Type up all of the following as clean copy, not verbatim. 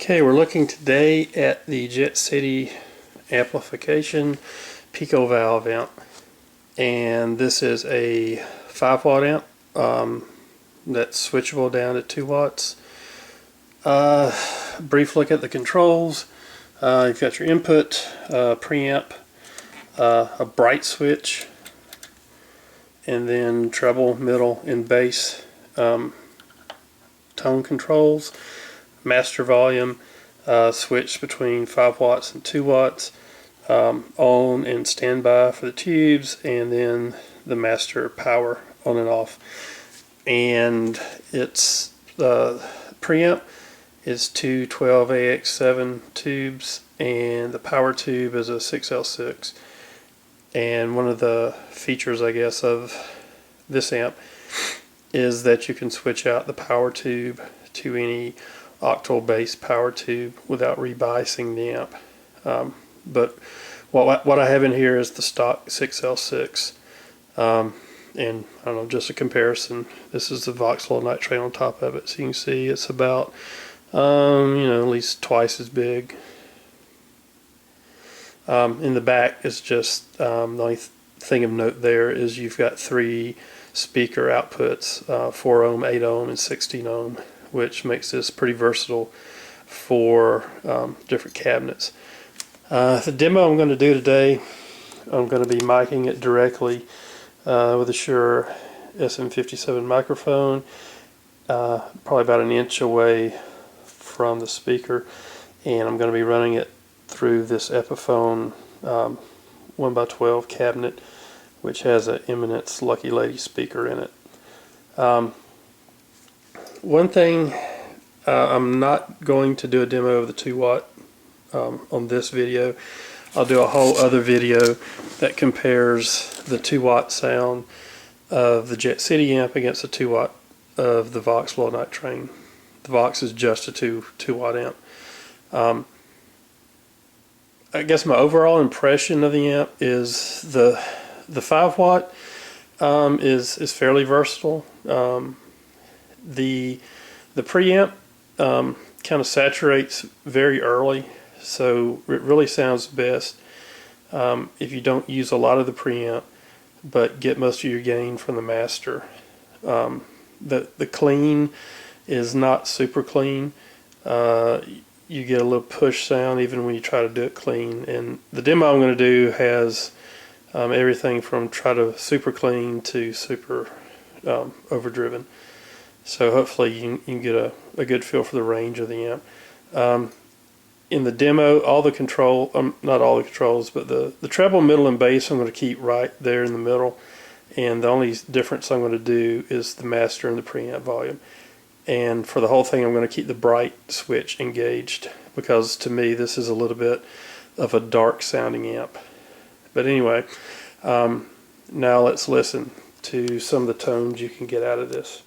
Okay, we're looking today at the City amplification Picovalve amp, and this is a 5-watt amp that's switchable down to 2 watts. Brief look at the controls. You've got your input, preamp, a bright switch, and then treble, middle, and bass tone controls. Master volume switch between 5 watts and 2 watts, on and standby for the tubes, and then the master power on and off. And its preamp is two 12AX7 tubes, and the power tube is a 6L6. And one of the features, I guess, of this amp is that you can switch out the power tube to any octal based power tube without rebiasing the amp. But what I have in here is the stock 6L6, and I don't know, just a comparison. This is the voxel nitrate on top of it, so you can see it's about at least twice as big. In the back, it's just the only thing of note there is you've got 3 speaker outputs, 4 ohm, 8 ohm, and 16 ohm, which makes this pretty versatile for different cabinets. The demo I'm going to do today, I'm going to be miking it directly with a Shure SM57 microphone, probably about an inch away from the speaker, and I'm going to be running it through this Epiphone 1x12 cabinet, which has an Eminence Lucky Lady speaker in it. One thing, I'm not going to do a demo of the 2 watt on this video. I'll do a whole other video that compares the 2 watt sound of the Jet City amp against the 2 watt of the Vox Low Night Train. The Vox is just a 2 watt amp. I guess my overall impression of the amp is the 5 watt is fairly versatile. The preamp kind of saturates very early, so it really sounds best if you don't use a lot of the preamp but get most of your gain from the master. The clean is not super clean. You get a little push sound even when you try to do it clean, and the demo I'm going to do has everything from try to super clean to super overdriven. So hopefully you can get a good feel for the range of the amp. In the demo, all the control, not all the controls, but the treble, middle, and bass I'm going to keep right there in the middle, and the only difference I'm going to do is the master and the preamp volume. And for the whole thing, I'm going to keep the bright switch engaged, because to me this is a little bit of a dark sounding amp. But anyway, now let's listen to some of the tones you can get out of this.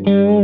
you.